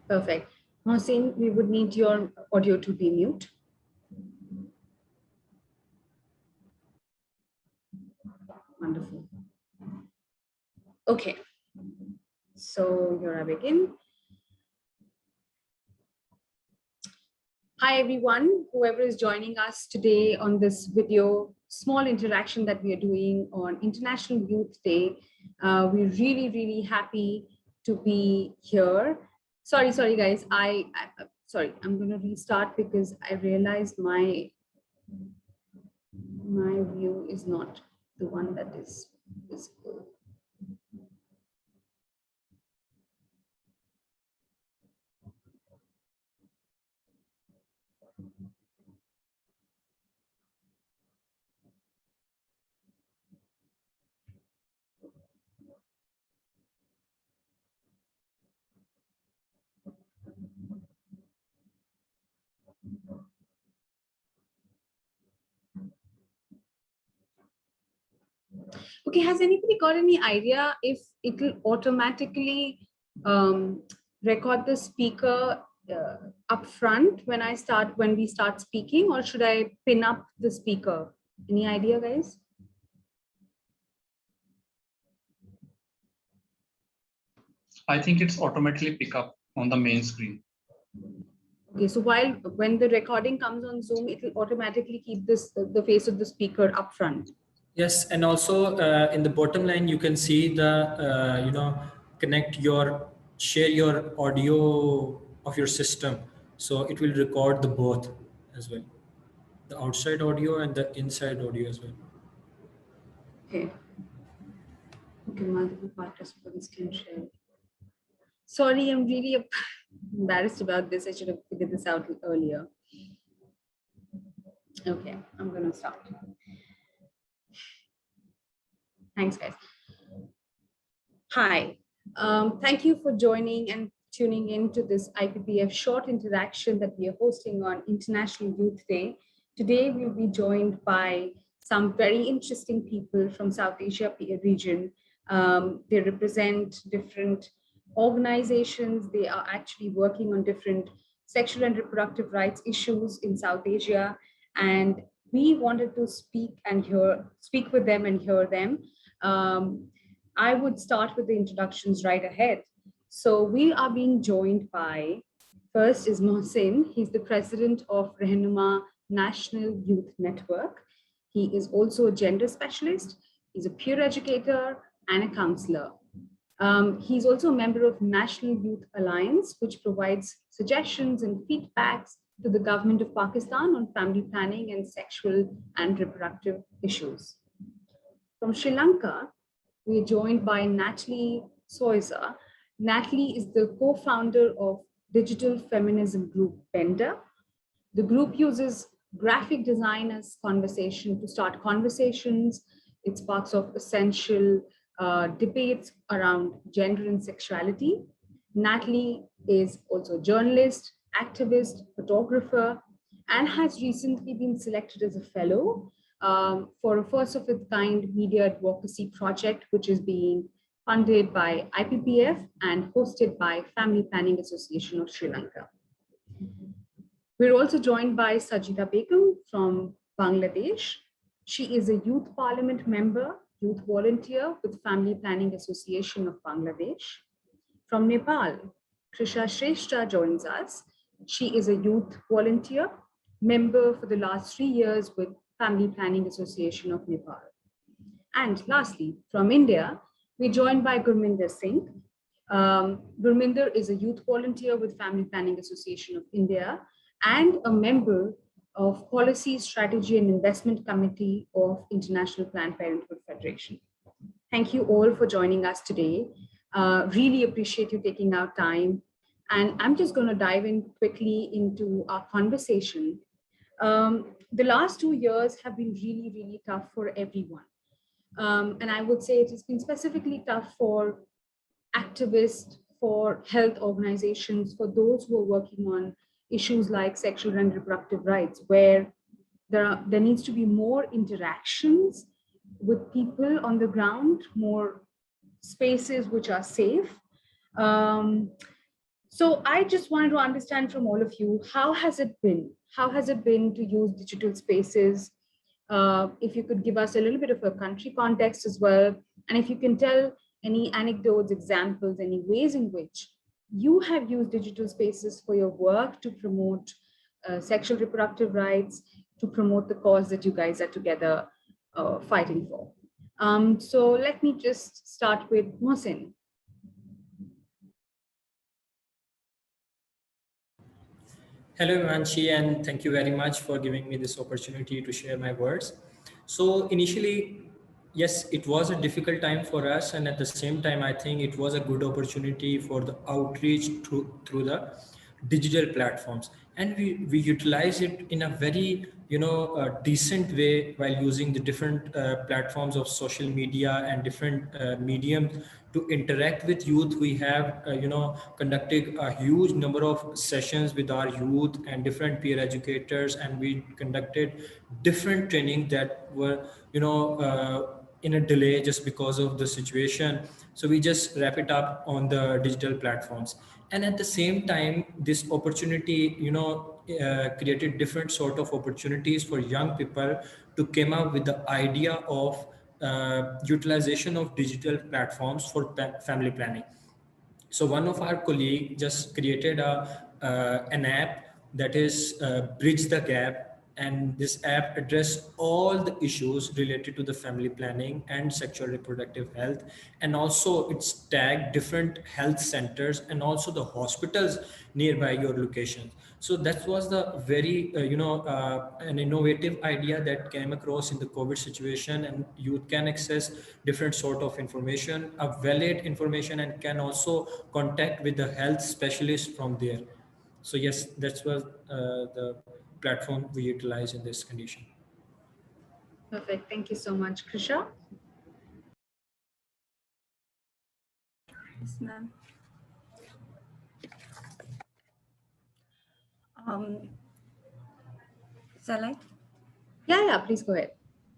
Perfect. Mohsin, we would need your audio to be mute. Wonderful. Okay. So here I begin. Hi, everyone, whoever is joining us today on this video, small interaction that we are doing on International Youth Day. We're really, really happy to be here. Sorry, guys. Sorry, I'm going to restart because I realized my view is not the one that is visible. Okay, has anybody got any idea if it will automatically record the speaker up front when we start speaking, or should I pin up the speaker? Any idea, guys? I think it's automatically pick up on the main screen. Okay, so when the recording comes on Zoom, it will automatically keep the face of the speaker up front. Yes, and also in the bottom line, you can see the, share your audio of your system. So it will record the both as well, the outside audio and the inside audio as well. Okay. Okay, multiple participants can share. Sorry, I'm really embarrassed about this. I should have figured this out earlier. Okay, I'm going to start. Thanks, guys. Hi, thank you for joining and tuning in to this IPPF short interaction that we are hosting on International Youth Day. Today, we'll be joined by some very interesting people from South Asia region. They represent different organizations. They are actually working on different sexual and reproductive rights issues in South Asia. And we wanted to speak with them and hear them. I would start with the introductions right ahead. So we are being joined by, first is Mohsin. He's the president of Rehnuma National Youth Network. He is also a gender specialist. He's a peer educator and a counselor. He's also a member of National Youth Alliance, which provides suggestions and feedbacks to the government of Pakistan on family planning and sexual and reproductive issues. From Sri Lanka, we are joined by Natalie Soiza. Natalie is the co-founder of digital feminism group Benda. The group uses graphic design as conversation to start conversations. It sparks of essential debates around gender and sexuality. Natalie is also a journalist, activist, photographer, and has recently been selected as a fellow for a first of its kind media advocacy project, which is being funded by IPPF and hosted by Family Planning Association of Sri Lanka. We're also joined by Sajida Begum from Bangladesh. She is a youth parliament member, youth volunteer with Family Planning Association of Bangladesh. From Nepal, Krisha Shrestha joins us. She is a youth volunteer, member for the last 3 years with Family Planning Association of Nepal. And lastly, from India, we're joined by Gurminder Singh. Gurminder is a youth volunteer with Family Planning Association of India and a member of Policy, Strategy and Investment Committee of International Planned Parenthood Federation. Thank you all for joining us today. Really appreciate you taking out time. And I'm just going to dive in quickly into our conversation. The last 2 years have been really, really tough for everyone. And I would say it has been specifically tough for activists, for health organizations, for those who are working on issues like sexual and reproductive rights, where there needs to be more interactions with people on the ground, more spaces which are safe. So I just wanted to understand from all of you, how has it been? How has it been to use digital spaces? If you could give us a little bit of a country context as well, and if you can tell any anecdotes, examples, any ways in which you have used digital spaces for your work to promote sexual reproductive rights, to promote the cause that you guys are together fighting for. So let me just start with Mohsin. Hello, Ivanshi, and thank you very much for giving me this opportunity to share my words. So initially, yes, it was a difficult time for us, and at the same time, I think it was a good opportunity for the outreach through the digital platforms, and we utilize it in a very decent way while using the different platforms of social media and different mediums to interact with youth. We have conducted a huge number of sessions with our youth and different peer educators, and we conducted different training that were in a delay just because of the situation. So we just wrap it up on the digital platforms, and at the same time this opportunity created different sort of opportunities for young people to come up with the idea of utilization of digital platforms for family planning. So one of our colleague just created an app that is Bridge the Gap, and this app address all the issues related to the family planning and sexual reproductive health, and also it's tagged different health centers and also the hospitals nearby your location. So that was the very an innovative idea that came across in the COVID situation, and youth can access different sort of information, a valid information, and can also contact with the health specialist from there. So yes, that's what the platform we utilize in this condition. Perfect. Thank you so much, Krisha. Yes, ma'am. Shall I? Yeah, please go ahead.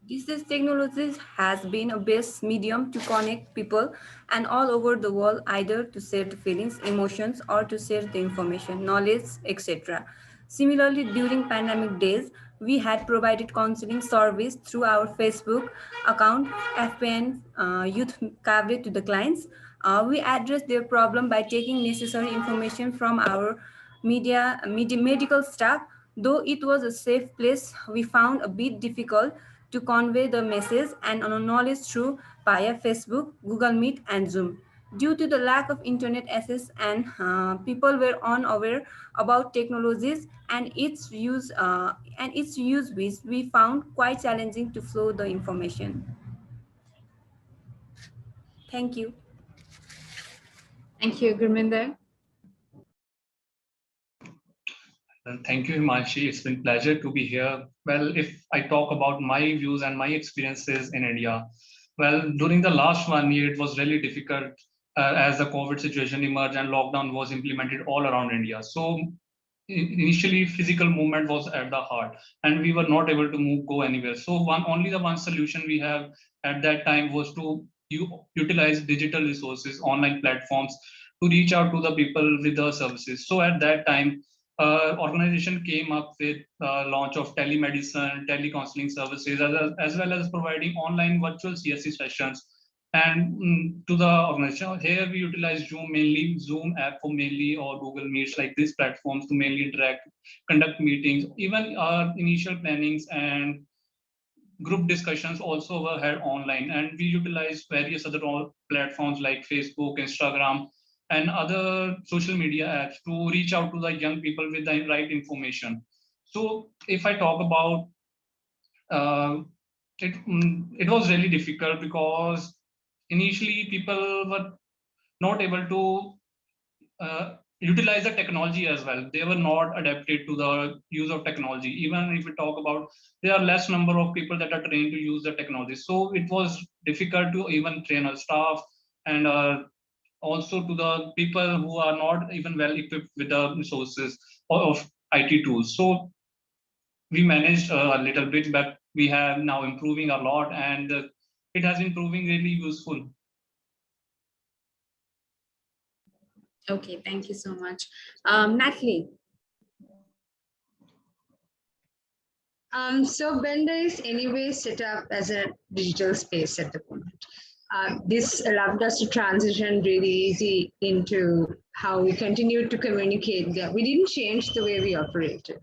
This technology has been a best medium to connect people and all over the world, either to share the feelings, emotions, or to share the information, knowledge, etc. Similarly, during pandemic days, we had provided counseling service through our Facebook account, FPN Youth Cabre, to the clients. We addressed their problem by taking necessary information from our medical staff. Though it was a safe place, we found a bit difficult to convey the message and knowledge through via Facebook, Google Meet, and Zoom. Due to the lack of internet access, and people were unaware about technologies and its use, which we found quite challenging to flow the information. Thank you. Thank you, Gurminder. Thank you, Himanshi. It's been a pleasure to be here. Well, if I talk about my views and my experiences in India, well, during the last 1 year, it was really difficult as the COVID situation emerged and lockdown was implemented all around India. So initially, physical movement was at the heart, and we were not able to go anywhere. So only the one solution we have at that time was to utilize digital resources, online platforms, to reach out to the people with the services. So at that time, organization came up with launch of telemedicine, telecounseling services, as well as providing online virtual CSC sessions. And to the organization, here we utilize Zoom app for mainly, or Google Meets, like these platforms, to mainly interact, conduct meetings. Even our initial plannings and group discussions also were held online, and we utilized various other platforms like Facebook, Instagram, and other social media apps to reach out to the young people with the right information. So if I talk about it was really difficult because initially people were not able to utilize the technology as well. They were not adapted to the use of technology. Even if we talk about, there are less number of people that are trained to use the technology. So it was difficult to even train our staff, and also to the people who are not even well equipped with the resources of IT tools. So we managed a little bit, but we have now improving a lot, and it has been proving really useful. Okay, thank you so much. Natalie. So Bender is anyway set up as a digital space at the moment. This allowed us to transition really easy into how we continue to communicate. That we didn't change the way we operated.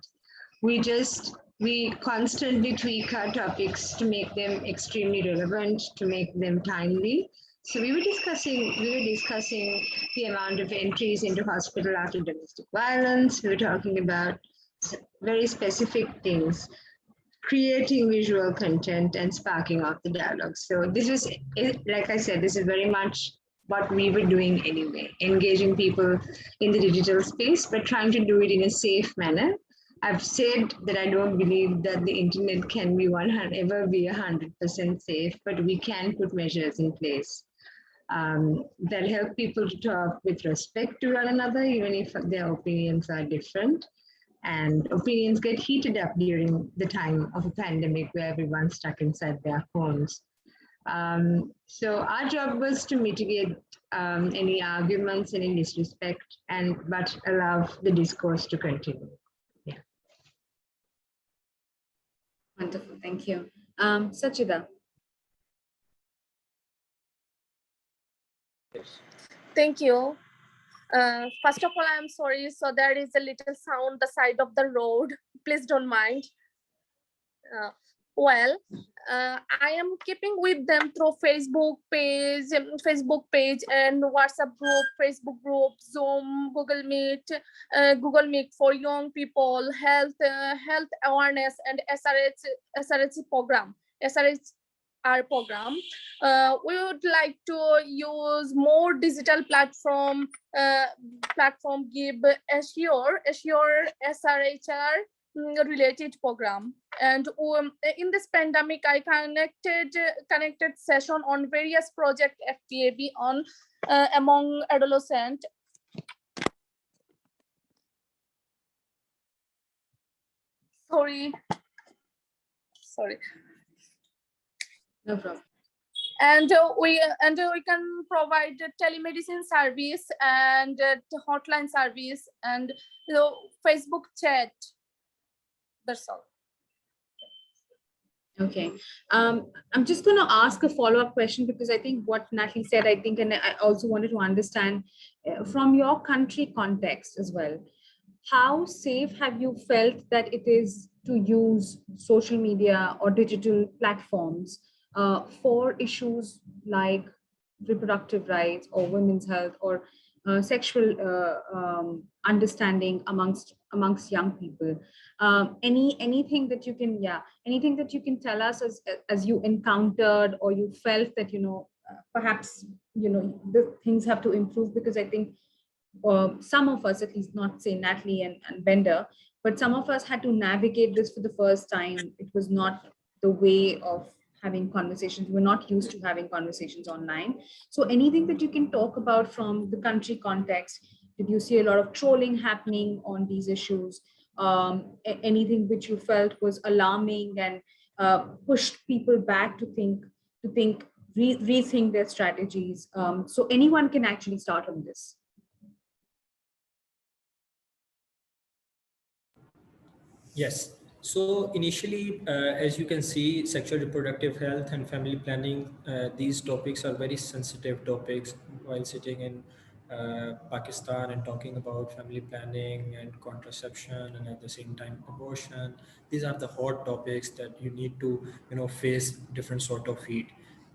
We constantly tweak our topics to make them extremely relevant, to make them timely. So we were discussing the amount of entries into hospital after domestic violence. We were talking about very specific things, creating visual content and sparking off the dialogue. So this is, like I said, this is very much what we were doing anyway, engaging people in the digital space, but trying to do it in a safe manner. I've said that I don't believe that the internet can be ever be 100% safe, but we can put measures in place that help people to talk with respect to one another, even if their opinions are different. And opinions get heated up during the time of a pandemic where everyone's stuck inside their homes. So our job was to mitigate any arguments, any disrespect, but allow the discourse to continue. Yeah. Wonderful, thank you. Sachida. Thank you. First of all, I'm sorry. So there is a little sound the side of the road. Please don't mind. I am keeping with them through Facebook page and WhatsApp group, Facebook group, Zoom, Google Meet for young people, health awareness, and SRH program. SRHR program. We would like to use more digital platform give Assure SRHR related program. And in this pandemic, I connected session on various project FPAB on among adolescent. Sorry. No problem. And we can provide telemedicine service and hotline service and Facebook chat. That's all. Okay. I'm just going to ask a follow-up question because I think what Natalie said, and I also wanted to understand from your country context as well. How safe have you felt that it is to use social media or digital platforms for issues like reproductive rights or women's health or sexual understanding amongst young people? Anything that you can tell us as you encountered or you felt that perhaps the things have to improve, because I think some of us, at least not say Natalie and Bender, but some of us had to navigate this for the first time. It was not the way of having conversations. We're not used to having conversations online. So anything that you can talk about from the country context? Did you see a lot of trolling happening on these issues? Anything which you felt was alarming and pushed people back to rethink their strategies? So anyone can actually start on this. Yes. So initially, as you can see, sexual reproductive health and family planning, these topics are very sensitive topics while sitting in Pakistan and talking about family planning and contraception and at the same time abortion. These are the hot topics that you need to, face different sort of heat.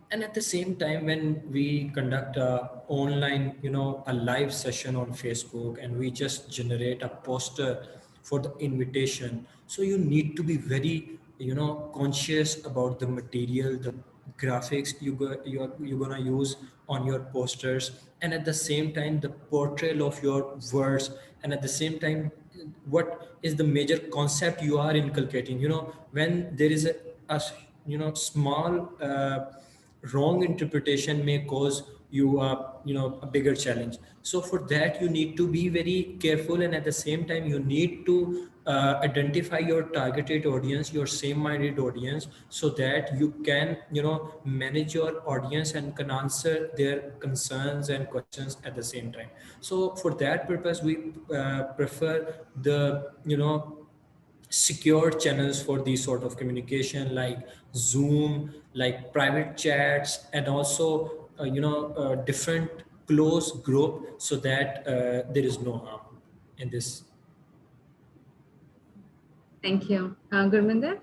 And at the same time, when we conduct a online, a live session on Facebook and we just generate a poster for the invitation, so you need to be very conscious about the material, the graphics you're gonna use on your posters, and at the same time the portrayal of your words, and at the same time what is the major concept you are inculcating. When there is a small wrong interpretation may cause you a bigger challenge. So for that, you need to be very careful, and at the same time you need to identify your targeted audience, your same-minded audience, so that you can manage your audience and can answer their concerns and questions at the same time. So for that purpose, we prefer the secure channels for these sort of communication, like Zoom, like private chats, and also different close group, so that there is no harm in this. Thank you. Gurvinder?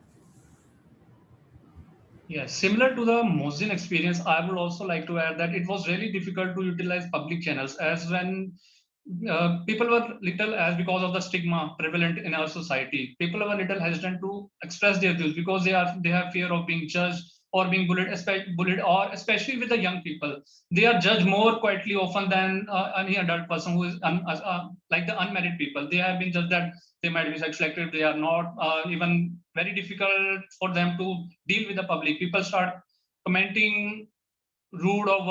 Yes, similar to the Mosin experience, I would also like to add that it was really difficult to utilize public channels, as when people were little, as because of the stigma prevalent in our society, people were little hesitant to express their views because they have fear of being judged or being bullied, or especially with the young people, they are judged more quietly often than any adult person who is like the unmarried people. They have been judged that they might be sexually active, they are not, even very difficult for them to deal with the public. People start commenting rude or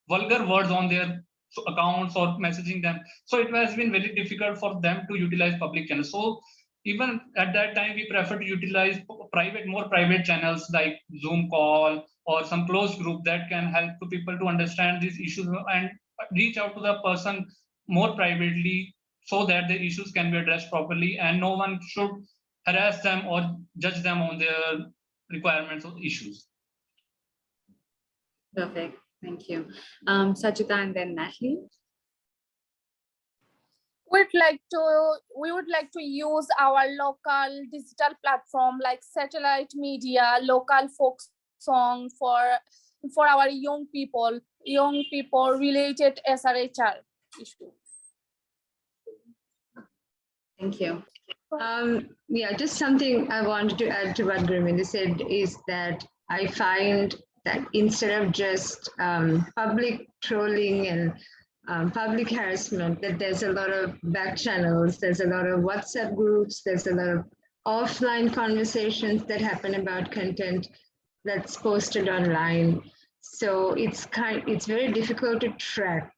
vulgar words on their accounts or messaging them. So it has been very difficult for them to utilize public channels. So even at that time, we prefer to utilize more private channels like Zoom call or some closed group that can help to people to understand these issues and reach out to the person more privately, so that the issues can be addressed properly and no one should harass them or judge them on their requirements or issues. Perfect. Thank you. Sachita and then Natalie. We would like to use our local digital platform like satellite media, local folk song for our young people related SRHR issue. Thank you. Yeah, just something I wanted to add to what Gurvinder said is that I find that instead of just public trolling and public harassment, that there's a lot of back channels, there's a lot of WhatsApp groups, there's a lot of offline conversations that happen about content that's posted online. So it's very difficult to track.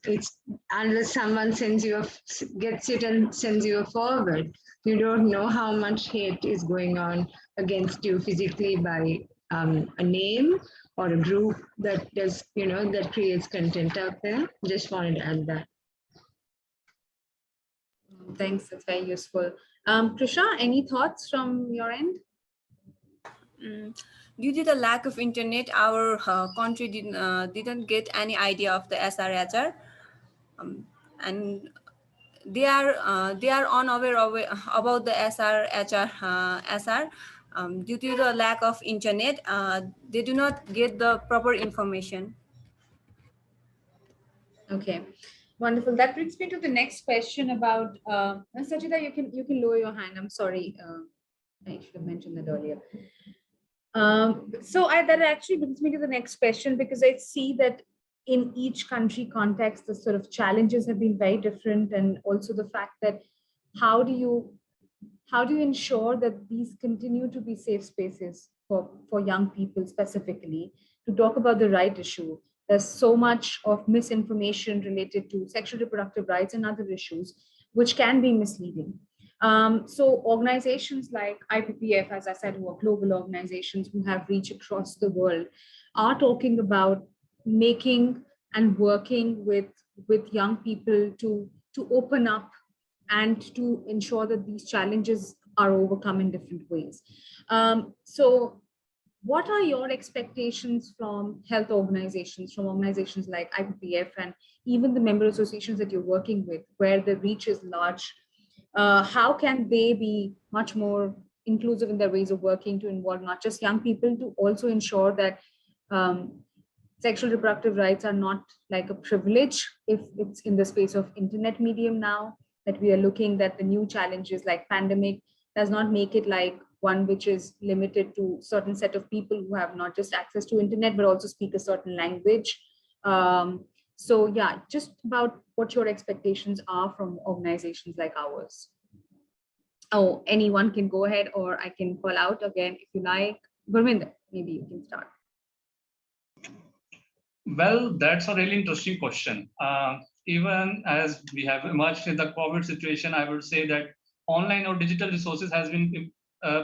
It's unless someone gets it and sends you a forward, you don't know how much hate is going on against you physically by a name or a group that does, that creates content out there. Just wanted to add that. Thanks, that's very useful. Krisha, any thoughts from your end? Due to the lack of internet, our country didn't get any idea of the SRHR, and they are unaware about the SR. Due to the lack of internet, they do not get the proper information. Okay, wonderful. That brings me to the next question about Sachita. You can lower your hand. I'm sorry, I should have mentioned that earlier. That actually brings me to the next question, because I see that in each country context, the sort of challenges have been very different, and also the fact that how do you ensure that these continue to be safe spaces for young people specifically to talk about the right issue. There's so much of misinformation related to sexual reproductive rights and other issues, which can be misleading. So organizations like IPPF, as I said, who are global organizations who have reach across the world, are talking about making and working with young people to open up and to ensure that these challenges are overcome in different ways. So what are your expectations from health organizations, from organizations like IPPF and even the member associations that you're working with, where the reach is large? How can they be much more inclusive in their ways of working to involve not just young people, to also ensure that sexual reproductive rights are not like a privilege if it's in the space of internet medium now, that we are looking that the new challenges like pandemic does not make it like one which is limited to certain set of people who have not just access to internet, but also speak a certain language. So yeah, just about what your expectations are from organizations like ours. Oh, anyone can go ahead, or I can call out again if you like. Gurvinder, maybe you can start. Well, that's a really interesting question. Even as we have emerged in the COVID situation, I would say that online or digital resources has been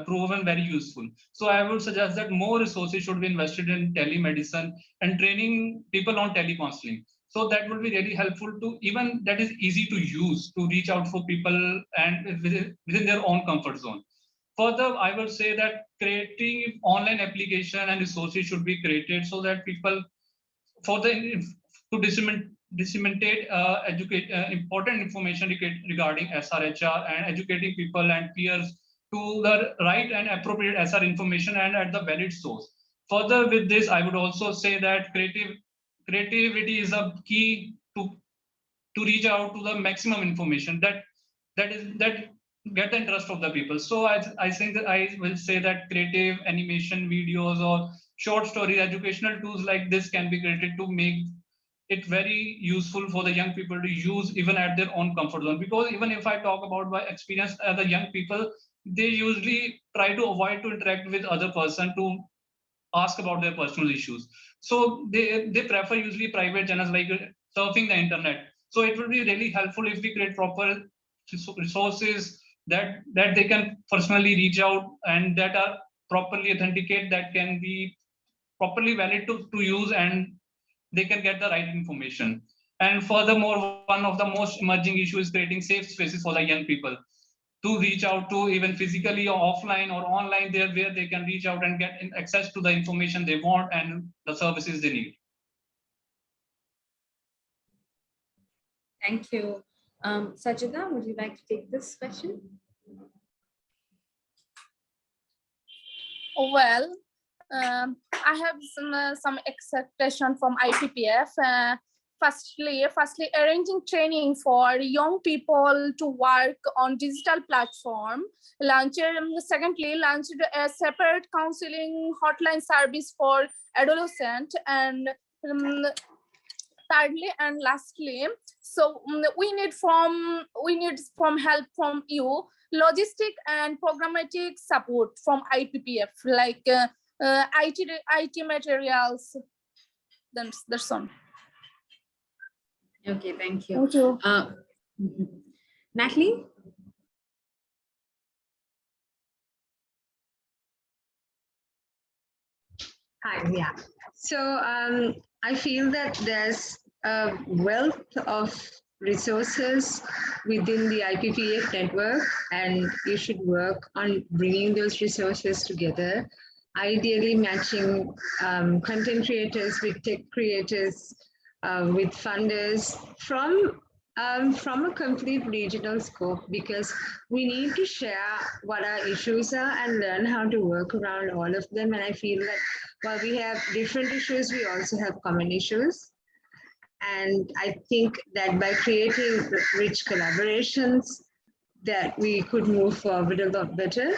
proven very useful. So I would suggest that more resources should be invested in telemedicine and training people on telecounseling. So that would be really helpful to even that is easy to use to reach out for people and within their own comfort zone. Further, I would say that creating online application and resources should be created so that people for the to disseminate important information regarding SRHR and educating people and peers to the right and appropriate SR information and at the valid source. Further with this, I would also say that creativity is a key to reach out to the maximum information that get the interest of the people. So I think that I will say that creative animation videos or short story educational tools like this can be created to make it very useful for the young people to use even at their own comfort zone. Because even if I talk about my experience as the young people, they usually try to avoid to interact with other person to ask about their personal issues. So they prefer usually private channels like surfing the internet. So it will be really helpful if we create proper resources that they can personally reach out and that are properly authenticate, that can be properly valid to use, and they can get the right information. And furthermore, one of the most emerging issues is creating safe spaces for the young people to reach out to, even physically or offline or online, there where they can reach out and get access to the information they want and the services they need. Thank you. Sajida, would you like to take this question? Well, I have some expectation from IPPF. Firstly, arranging training for young people to work on digital platform. Secondly, launched a separate counseling hotline service for adolescent, and thirdly and lastly, so we need from help from you, logistic and programmatic support from IPPF, like IT materials. Then that's all. Okay, thank you. Thank you. Natalie? Hi, yeah. So I feel that there's a wealth of resources within the IPPF network, and you should work on bringing those resources together, ideally matching content creators with tech creators, with funders from a complete regional scope, because we need to share what our issues are and learn how to work around all of them. And I feel that while we have different issues, we also have common issues. And I think that by creating rich collaborations, that we could move forward a lot better.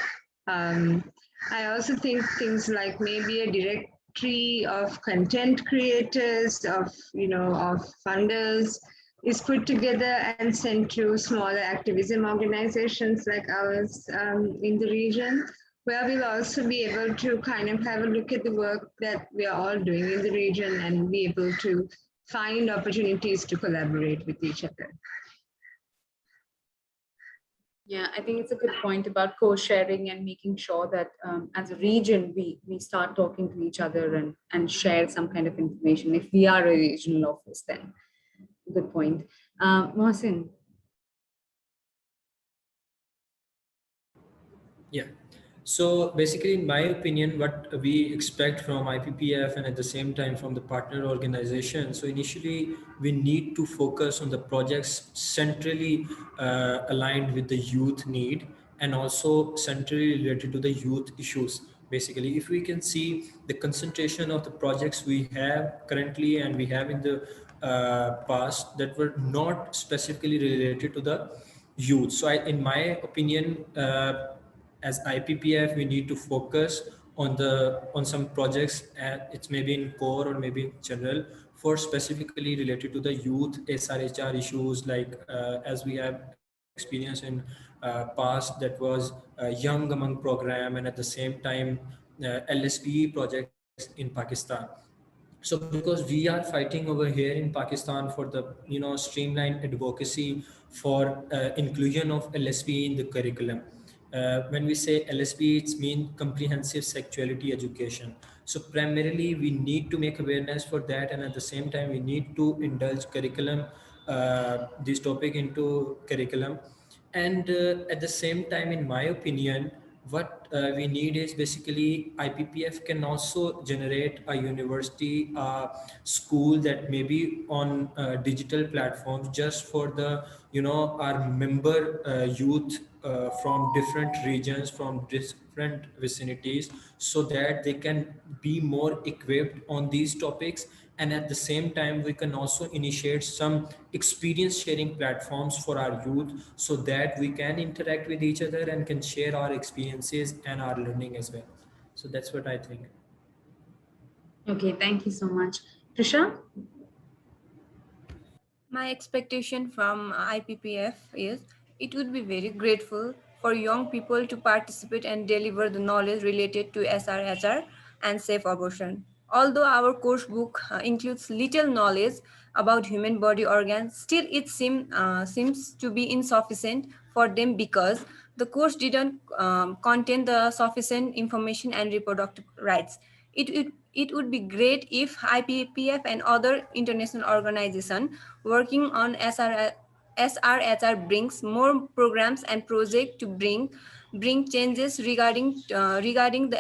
I also think things like maybe a directory of content creators, of funders, is put together and sent to smaller activism organizations like ours in the region, where we'll also be able to kind of have a look at the work that we are all doing in the region and be able to find opportunities to collaborate with each other. Yeah, I think it's a good point about co-sharing and making sure that as a region, we start talking to each other and share some kind of information. If we are a regional office, then good point. Mohsin. Yeah. So basically, in my opinion, what we expect from IPPF and at the same time from the partner organization. So initially, we need to focus on the projects centrally aligned with the youth need and also centrally related to the youth issues. Basically, if we can see the concentration of the projects we have currently and we have in the past that were not specifically related to the youth. So in my opinion, as IPPF, we need to focus on some projects, and it's maybe in core or maybe in general for specifically related to the youth SRHR issues, like as we have experience in past, that was Young Among program, and at the same time LSPE projects in Pakistan. So because we are fighting over here in Pakistan for the streamlined advocacy for inclusion of LSB in the curriculum. When we say LSB, it's mean comprehensive sexuality education. So primarily we need to make awareness for that, and at the same time we need to indulge curriculum, this topic into curriculum. And at the same time, in my opinion, what we need is basically IPPF can also generate a university, school that may be on digital platforms just for the, our member youth from different regions, from different vicinities, so that they can be more equipped on these topics. And at the same time, we can also initiate some experience sharing platforms for our youth, so that we can interact with each other and can share our experiences and our learning as well. So that's what I think. Okay, thank you so much. Trisha? My expectation from IPPF is it would be very grateful for young people to participate and deliver the knowledge related to SRHR and safe abortion. Although our course book includes little knowledge about human body organs, still it seems to be insufficient for them because the course didn't contain the sufficient information and reproductive rights. It would be great if IPPF and other international organizations working on SRHR brings more programs and projects to bring changes regarding the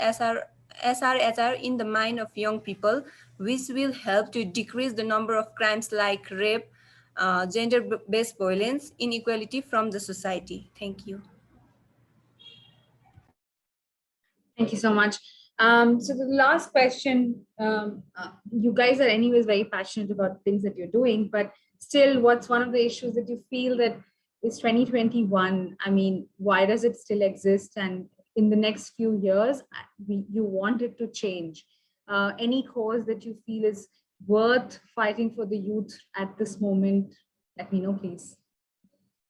SRHR in the mind of young people, which will help to decrease the number of crimes like rape, gender-based violence, inequality from the society. Thank you. Thank you so much. So the last question, you guys are anyways very passionate about things that you're doing, but still, what's one of the issues that you feel that is 2021? I mean, why does it still exist? And in the next few years, you want it to change. Any cause that you feel is worth fighting for the youth at this moment? Let me know, please.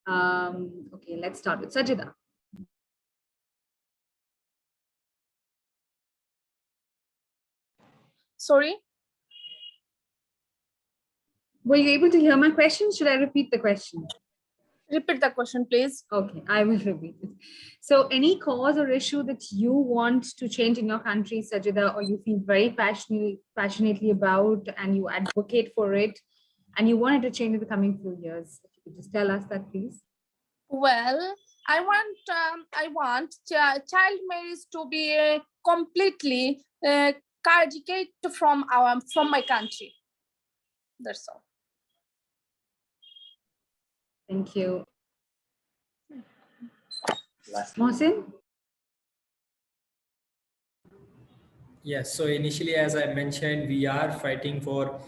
Okay, let's start with Sajida. Sorry? Were you able to hear my question? Should I repeat the question? Repeat the question, please. Okay, I will repeat it. So any cause or issue that you want to change in your country, Sajida, or you feel very passionately about and you advocate for it, and you want it to change in the coming few years? If you could just tell us that, please. Well, I want child marriage to be completely eradicated from my country. That's all. Thank you. Mohsin? Yes, so initially, as I mentioned, we are fighting for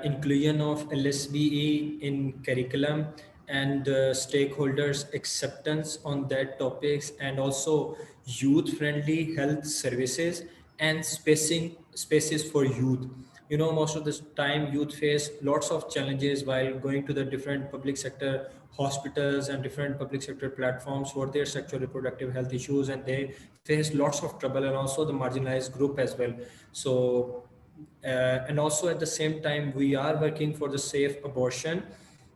inclusion of LSBE in curriculum and stakeholders' acceptance on that topics, and also youth-friendly health services and spaces for youth. Most of the time youth face lots of challenges while going to the different public sector hospitals and different public sector platforms for their sexual reproductive health issues, and they face lots of trouble, and also the marginalized group as well. So and also at the same time we are working for the safe abortion,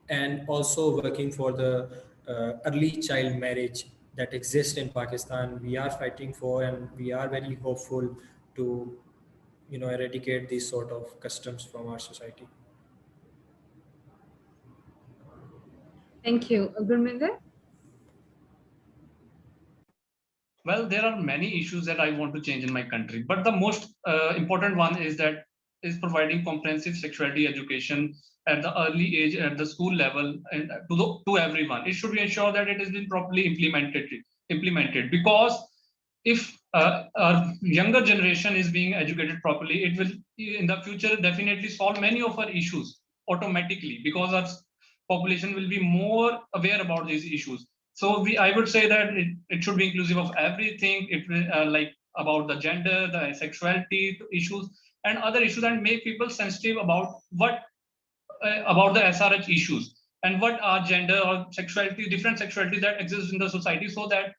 and also working for the early child marriage that exists in Pakistan. We are fighting for, and we are very hopeful to eradicate these sort of customs from our society. Thank you. Gurminder? Well, there are many issues that I want to change in my country, but the most important one is providing comprehensive sexuality education at the early age, at the school level, and to everyone. It should be ensured that it has been properly implemented, because if our younger generation is being educated properly, it will in the future definitely solve many of our issues automatically, because our population will be more aware about these issues. So I would say that it should be inclusive of everything. It will like about the gender, the sexuality issues, and other issues, and make people sensitive about about the SRH issues and what are gender or sexuality, different sexuality that exists in the society, so that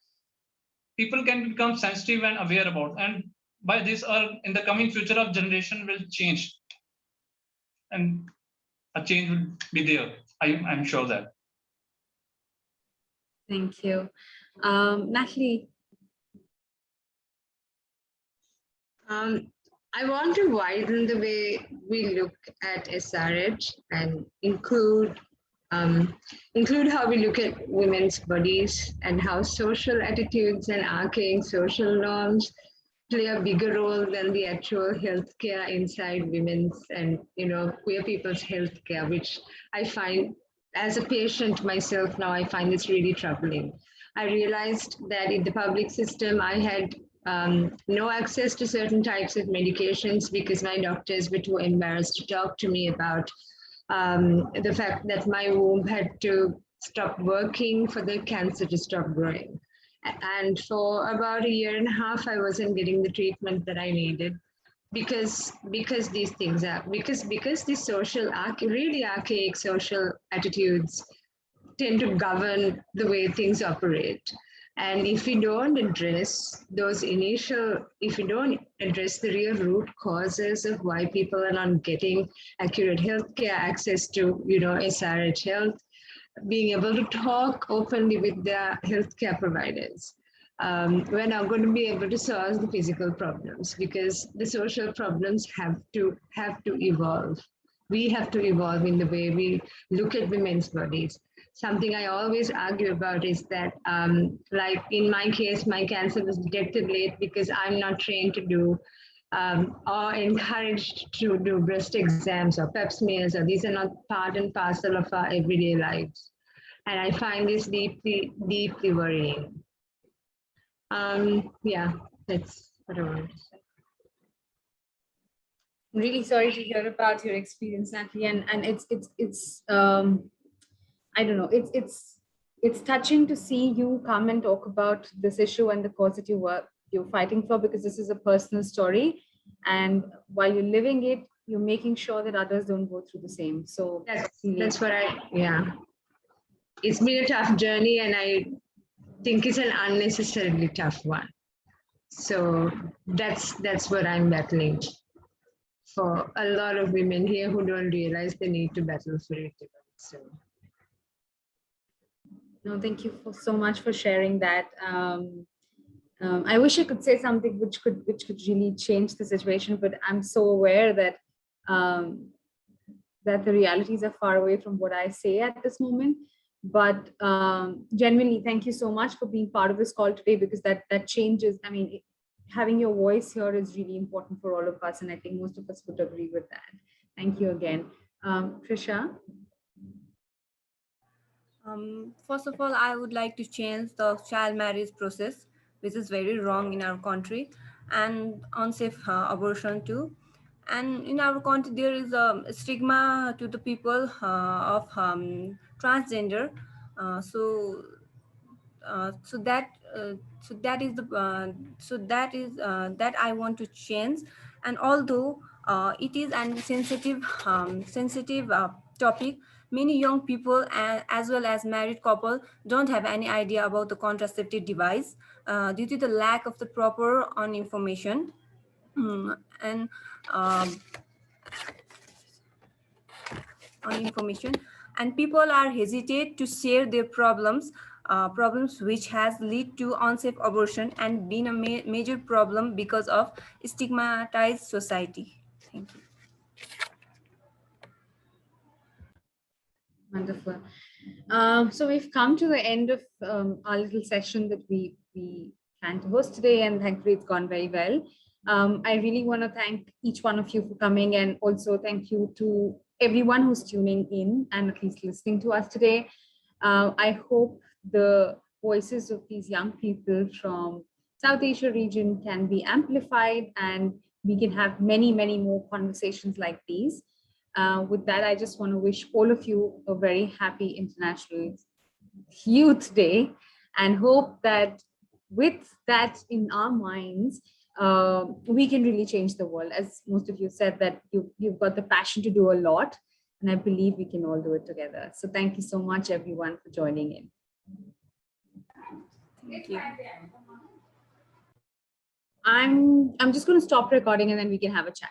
people can become sensitive and aware about. And by this, in the coming future of generation will change. and a change will be there. I'm sure that. Thank you. Natalie. I want to widen the way we look at SRH and include how we look at women's bodies and how social attitudes and archaic social norms play a bigger role than the actual healthcare inside women's and queer people's healthcare, which I find as a patient myself now, I find this really troubling. I realized that in the public system, I had no access to certain types of medications because my doctors were too embarrassed to talk to me about the fact that my womb had to stop working for the cancer to stop growing. And for about 1.5 years, I wasn't getting the treatment that I needed because these things are, because these really archaic social attitudes tend to govern the way things operate. And if we don't address if we don't address the real root causes of why people are not getting accurate healthcare, access to, SRH health, being able to talk openly with their healthcare providers, we're not going to be able to solve the physical problems because the social problems have to evolve. We have to evolve in the way we look at women's bodies. Something I always argue about is that, like in my case, my cancer was detected late because I'm not trained to do or encouraged to do breast exams or pap smears, or these are not part and parcel of our everyday lives. And I find this deeply, deeply worrying. Yeah, that's what I wanted to say. I'm really sorry to hear about your experience, Natalie, and it's I don't know, it's touching to see you come and talk about this issue and the cause that you're fighting for, because this is a personal story, and while you're living it, you're making sure that others don't go through the same. So that's what it's been a tough journey, and I think it's an unnecessarily tough one. So that's what I'm battling for a lot of women here who don't realize they need to battle for it. So. No, thank you so much for sharing that. I wish I could say something which could really change the situation, but I'm so aware that that the realities are far away from what I say at this moment. But genuinely, thank you so much for being part of this call today, because that changes. I mean, having your voice here is really important for all of us, and I think most of us would agree with that. Thank you again. Trisha? First of all, I would like to change the child marriage process, which is very wrong in our country, and unsafe abortion too. And in our country, there is a stigma to the people of transgender. So that I want to change. And although it is a sensitive topic, many young people as well as married couple don't have any idea about the contraceptive device due to the lack of the proper on information. And on information, and people are hesitate to share their problems which has led to unsafe abortion and been a major problem because of stigmatized society. Thank you. Wonderful. So we've come to the end of our little session that we planned to host today, and thankfully it's gone very well. I really want to thank each one of you for coming, and also thank you to everyone who's tuning in and at least listening to us today. I hope the voices of these young people from South Asia region can be amplified, and we can have many, many more conversations like these. With that, I just want to wish all of you a very happy International Youth Day, and hope that with that in our minds, we can really change the world. As most of you said, that you've got the passion to do a lot, and I believe we can all do it together. So thank you so much, everyone, for joining in. Thank you. I'm just going to stop recording, and then we can have a chat.